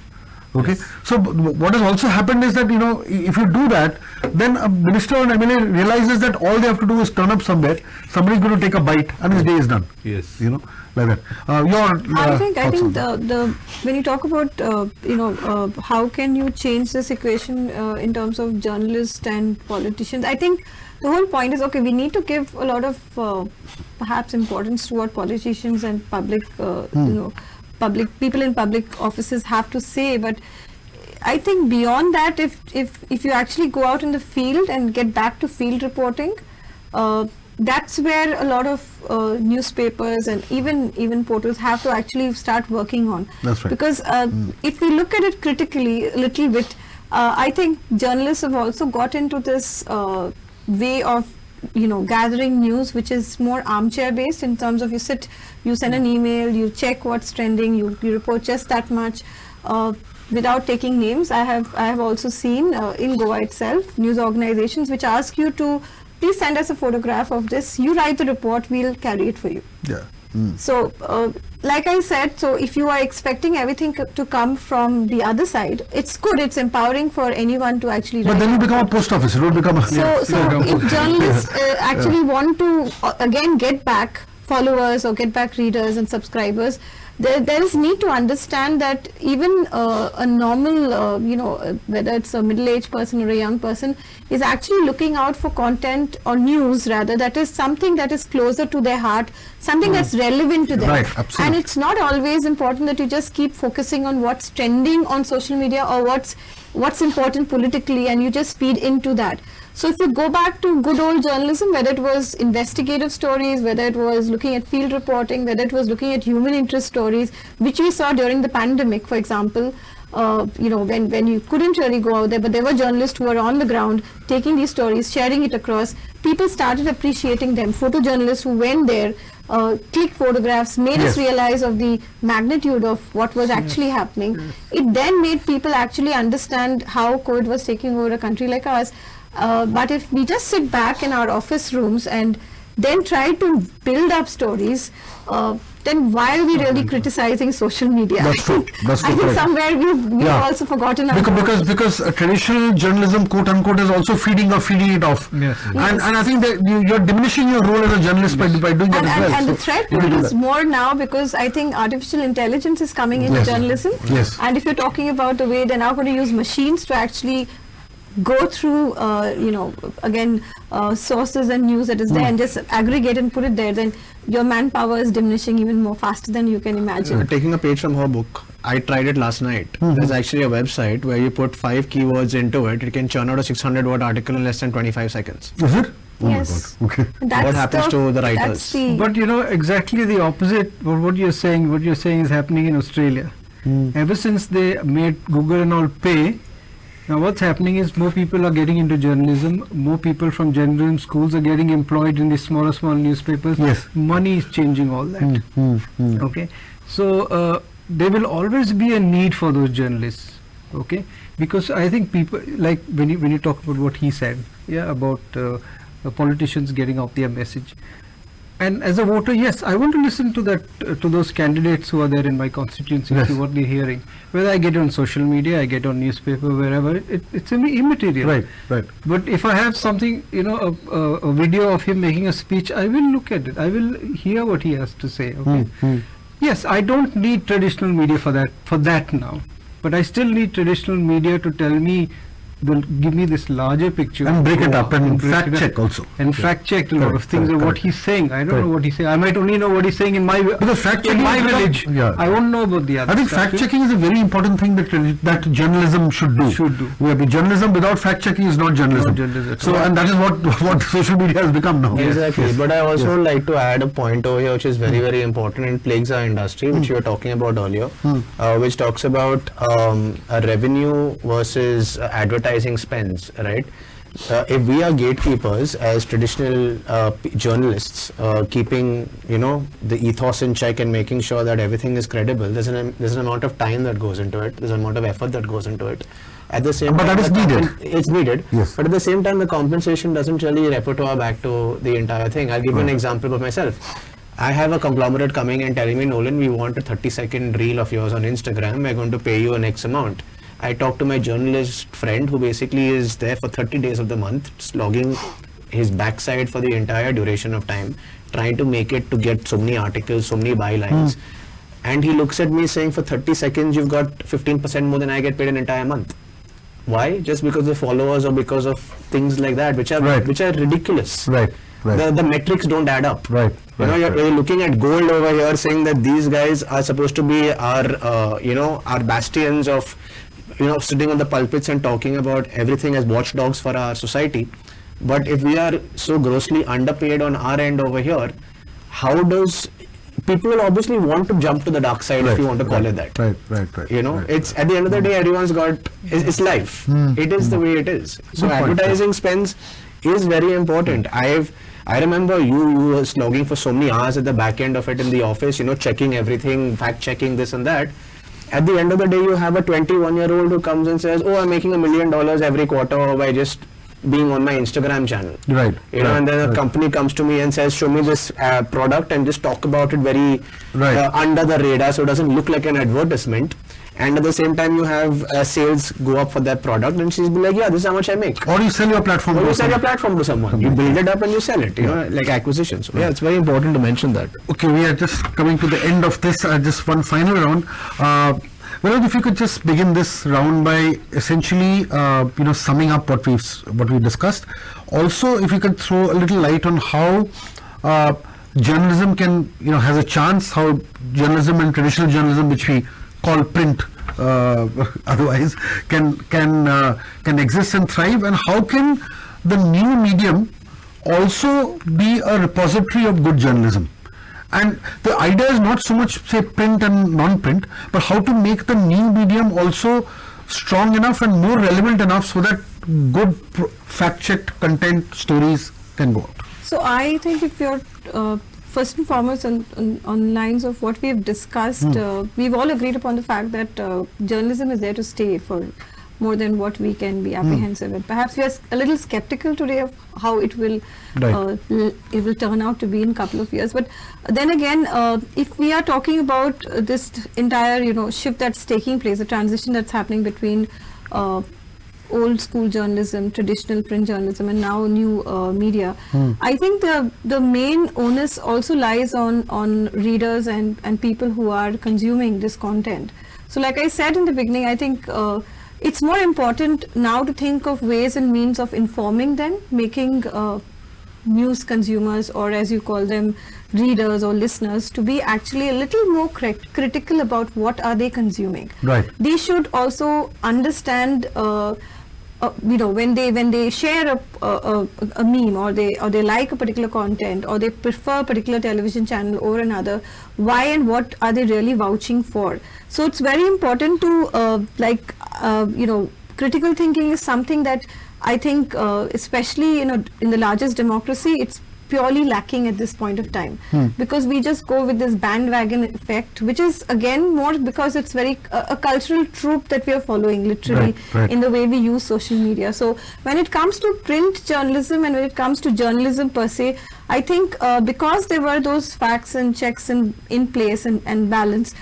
Okay, so what has also happened is that, you know, if you do that, then a minister or an MLA realizes that all they have to do is turn up somewhere, somebody's going to take a bite and his day is done. Yes. You know, like that. I think thoughts on the when you talk about how can you change the situation in terms of journalists and politicians, I think the whole point is, okay, we need to give a lot of perhaps importance to what politicians and public, public people in public offices have to say. But I think beyond that, if you actually go out in the field and get back to field reporting, that's where a lot of newspapers and even portals have to actually start working on. That's right. Because if we look at it critically a little bit, I think journalists have also got into this way of gathering news which is more armchair based, in terms of you send an email, you check what's trending, you report just that much without taking names. I have also seen in Goa itself news organizations which ask you to please send us a photograph of this, you write the report, we'll carry it for you. Yeah. So like I said, so if you are expecting everything to come from the other side, it's good, it's empowering for anyone to actually But write then you a become a report. post office. You don't become a. So if journalists actually want to again get back followers or get back readers and subscribers, there is need to understand that even a normal, whether it's a middle-aged person or a young person, is actually looking out for content or news rather that is something that is closer to their heart, something that's relevant to them. Right, absolutely. And it's not always important that you just keep focusing on what's trending on social media or what's important politically, and you just feed into that. So if you go back to good old journalism, whether it was investigative stories, whether it was looking at field reporting, whether it was looking at human interest stories, which we saw during the pandemic, for example, when you couldn't really go out there, but there were journalists who were on the ground taking these stories, sharing it across. People started appreciating them. Photojournalists who went there, clicked photographs, made us realize of the magnitude of what was actually happening. It then made people actually understand how COVID was taking over a country like ours. But if we just sit back in our office rooms and then try to build up stories, then why are we really criticizing social media? That's true. That's true. I think Correct. somewhere we've also forgotten our Because traditional journalism, quote unquote, is also feeding it off. Yes. And I think that you're diminishing your role as a journalist by doing that as well. And the So threat you need to do is that. more now because I think artificial intelligence is coming into journalism. Yes. And if you're talking about the way they're now going to use machines to actually go through, sources and news that is there and just aggregate and put it there, then your manpower is diminishing even more faster than you can imagine. Taking a page from her book, I tried it last night. There's actually a website where you put 5 keywords into it. It can churn out a 600-word article in less than 25 seconds. Is it? Oh Yes. my God. Okay. That's What happens to the writers? That's the, But exactly the opposite of what you're saying is happening in Australia. Ever since they made Google and all pay, now what's happening is more people are getting into journalism, more people from journalism schools are getting employed in these small newspapers. Yes. Money is changing all that. Okay, so there will always be a need for those journalists. Okay, because I think people, like when you talk about what he said, about politicians getting out their message. And as a voter, yes, I want to listen to to those candidates who are there in my constituency, Yes. see what they're hearing. Whether I get on social media, I get on newspaper, wherever, it's immaterial. Right. But if I have something, a video of him making a speech, I will look at it. I will hear what he has to say. Okay. Yes, I don't need traditional media for that now. But I still need traditional media to tell me, give me this larger picture. And break it Goa, up and break fact it up. check also. And fact check a lot Correct, of things of correct, what correct. he's saying. I don't Correct. know what he's saying. I might only know what he's saying in my Because fact in checking my is become- village. Yeah. I won't know about the other. I think stuff. fact checking is a very important thing that journalism should do. Should do. Yeah, but journalism without fact checking is not journalism. Not journalism at So, all. and that is what social media has become now. Exactly. Yes. But I also like to add a point over here which is very, very important and plagues our industry, which you were talking about earlier, which talks about a revenue versus advertising spends, right? If we are gatekeepers as traditional journalists, keeping the ethos in check and making sure that everything is credible, there's an amount of time that goes into it. There's an amount of effort that goes into it. At the same But time, that is needed. It's needed. Yes. But at the same time, the compensation doesn't really repertoire back to the entire thing. I'll give you an example of myself. I have a conglomerate coming and telling me, Nolan, we want a 30-second reel of yours on Instagram. We're going to pay you an X amount. I talked to my journalist friend who basically is there for 30 days of the month, slogging his backside for the entire duration of time, trying to make it to get so many articles, so many bylines. And he looks at me saying, for 30 seconds, you've got 15% more than I get paid an entire month. Why? Just because of followers or because of things like that, which are Right. ridiculous. Right. The metrics don't add up. Right. You know, you're looking at gold over here, saying that these guys are supposed to be our, our bastions of, sitting on the pulpits and talking about everything as watchdogs for our society. But if we are so grossly underpaid on our end over here, how does people will obviously want to jump to the dark side, if you want to call it that. Right. You know, it's at the end of the day, everyone's got it's life. It is the way it is. So advertising spends is very important. I remember you were slogging for so many hours at the back end of it in the office, checking everything, fact checking this and that. At the end of the day, you have a 21-year-old who comes and says, "Oh, I'm making $1 million every quarter by just being on my Instagram channel." Right. And then a company comes to me and says, "Show me this product and just talk about it very under the radar, so it doesn't look like an advertisement." And at the same time, you have sales go up for that product, and she's be like, "Yeah, this is how much I make." Or you sell your platform. Or you sell your platform to someone. You build it up and you sell it. Like acquisitions. So, yeah, it's very important to mention that. Okay, we are just coming to the end of this. Just one final round. Vinod, if you could just begin this round by essentially, summing up what we've discussed. Also, if you could throw a little light on how journalism can, has a chance. How journalism and traditional journalism, which we call print, otherwise, can exist and thrive, and how can the new medium also be a repository of good journalism? And the idea is not so much, say, print and non-print, but how to make the new medium also strong enough and more relevant enough so that good fact-checked content stories can go out. So I think if you're first and foremost on lines of what we've discussed, we've all agreed upon the fact that journalism is there to stay for more than what we can be apprehensive with. Perhaps we are a little skeptical today of how it will turn out to be in a couple of years. But then again, if we are talking about this entire shift that's taking place, the transition that's happening between old school journalism, traditional print journalism, and now new media, I think the main onus also lies on readers and people who are consuming this content. So like I said in the beginning, I think it's more important now to think of ways and means of informing them, making news consumers, or as you call them, readers or listeners, to be actually a little more critical about what are they consuming. Right. They should also understand when they share a meme, or they like a particular content, or they prefer a particular television channel over another, why and what are they really vouching for. So it's very important to critical thinking is something that I think especially in the largest democracy, it's purely lacking at this point of time, because we just go with this bandwagon effect, which is again more because it's very a cultural trope that we are following literally in the way we use social media. So when it comes to print journalism and when it comes to journalism per se, I think because there were those facts and checks in place and balance,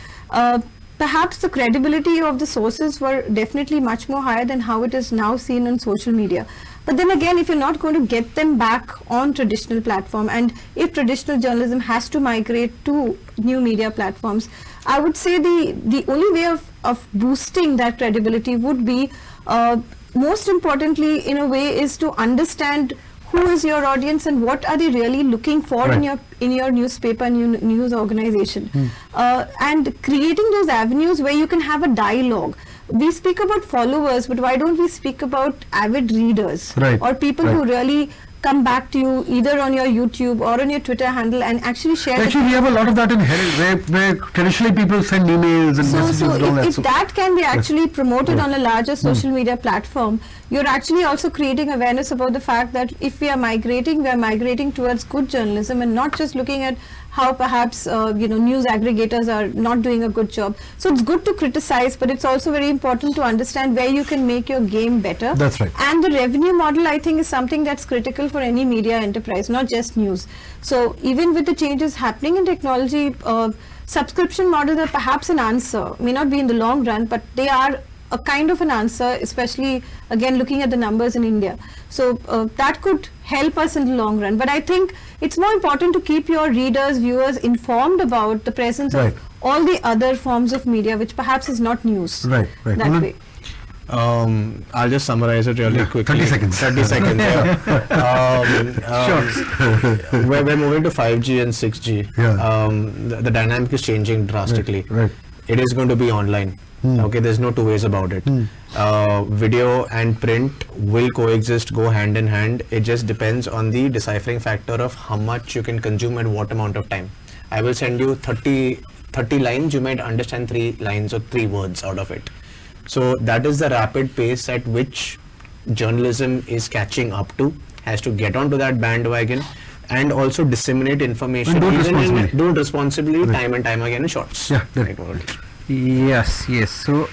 perhaps the credibility of the sources were definitely much more higher than how it is now seen on social media. But then again, if you're not going to get them back on traditional platform, and if traditional journalism has to migrate to new media platforms, I would say the only way of boosting that credibility would be, most importantly in a way, is to understand who is your audience and what are they really looking for in your newspaper, news organization, and creating those avenues where you can have a dialogue. We speak about followers, but why don't we speak about avid readers, or people who really come back to you either on your YouTube or on your Twitter handle and actually share. Actually, we have a lot of that in Herald, where traditionally people send emails and messages and all that. If that can be actually promoted on a larger social media platform, you're actually also creating awareness about the fact that if we are migrating towards good journalism and not just looking at how perhaps news aggregators are not doing a good job. So it's good to criticize, but it's also very important to understand where you can make your game better. That's right. And the revenue model, I think, is something that's critical for any media enterprise, not just news. So even with the changes happening in technology, subscription models are perhaps an answer. May not be in the long run, but they are a kind of an answer, especially again looking at the numbers in India. So that could help us in the long run. But I think it's more important to keep your readers, viewers informed about the presence of all the other forms of media, which perhaps is not news. Right. That way. I'll just summarize it really quickly. 30 seconds. 30 seconds. We're moving to 5G and 6G. Yeah. The dynamic is changing drastically. Right. It is going to be online. Okay, there's no two ways about it. Video and print will coexist, go hand in hand. It just depends on the deciphering factor of how much you can consume at what amount of time. I will send you 30 lines, you might understand 3 lines or 3 words out of it. So that is the rapid pace at which journalism is catching up to, has to get onto that bandwagon and also disseminate information. And do it even responsibly. do it responsibly, time and time again in shorts. Yeah, Right. Yes. So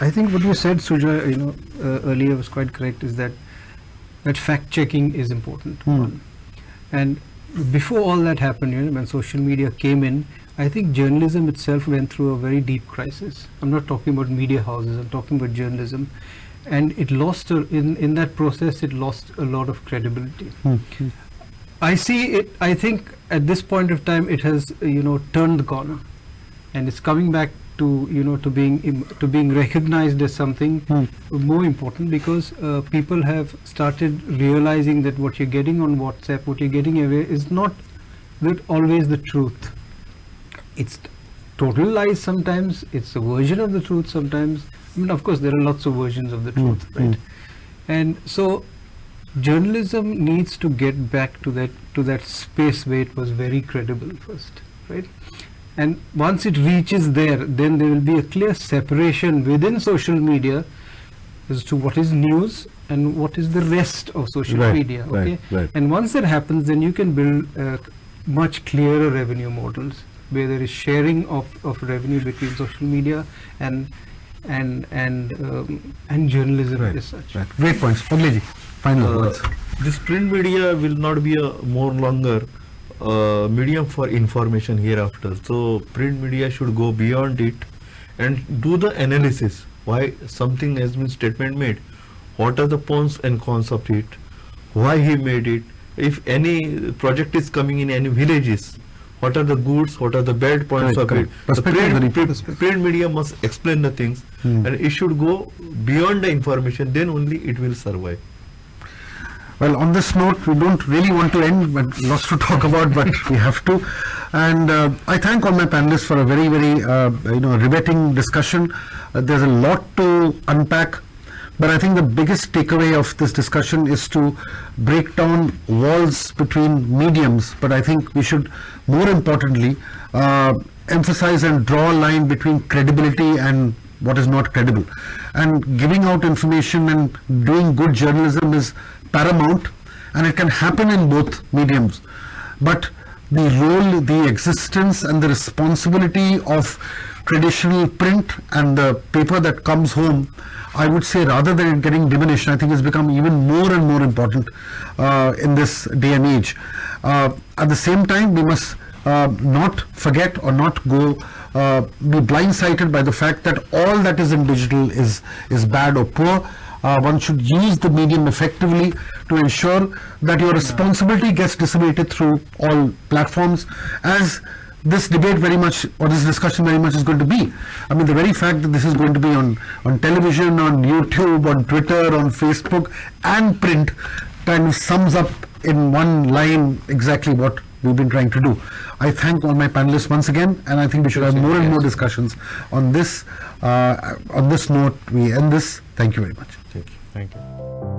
I think what you said, Suja, earlier was quite correct. Is that fact checking is important. One. And before all that happened, when social media came in, I think journalism itself went through a very deep crisis. I'm not talking about media houses. I'm talking about journalism, and it lost in that process. It lost a lot of credibility. I see it. I think at this point of time, it has turned the corner, and it's coming back to to being recognized as something more important, because people have started realizing that what you're getting on WhatsApp, what you're getting away, is not always the truth. It's total lies sometimes. It's a version of the truth sometimes. I mean, of course, there are lots of versions of the truth, right? And so journalism needs to get back to that space where it was very credible first, right? And once it reaches there, then there will be a clear separation within social media as to what is news and what is the rest of social media. Okay, right. And once that happens, then you can build much clearer revenue models where there is sharing of revenue between social media and journalism as such. Right. Great points. Pagleji, final words. This print media will not be a more longer medium for information hereafter. So print media should go beyond it and do the analysis. Why something has been statement made? What are the pros and cons of it? Why he made it? If any project is coming in any villages, what are the goods? What are the bad points of it? The print media must explain the things, and it should go beyond the information. Then only it will survive. Well, on this note, we don't really want to end, but lots to talk about, but we have to. And I thank all my panelists for a very, very, riveting discussion. There's a lot to unpack, but I think the biggest takeaway of this discussion is to break down walls between mediums. But I think we should, more importantly, emphasize and draw a line between credibility and what is not credible. And giving out information and doing good journalism is paramount, and it can happen in both mediums. But the role, the existence and the responsibility of traditional print and the paper that comes home, I would say, rather than it getting diminished, I think it's become even more and more important in this day and age. At the same time, we must not forget or not go be blindsided by the fact that all that is in digital is bad or poor. One should use the medium effectively to ensure that your responsibility gets disseminated through all platforms, as this debate very much, or this discussion very much is going to be. I mean, the very fact that this is going to be on television, on YouTube, on Twitter, on Facebook and print kind of sums up in one line exactly what we've been trying to do. I thank all my panelists once again, and I think we should have more and more discussions on this. On this note, we end this. Thank you very much. Thank you.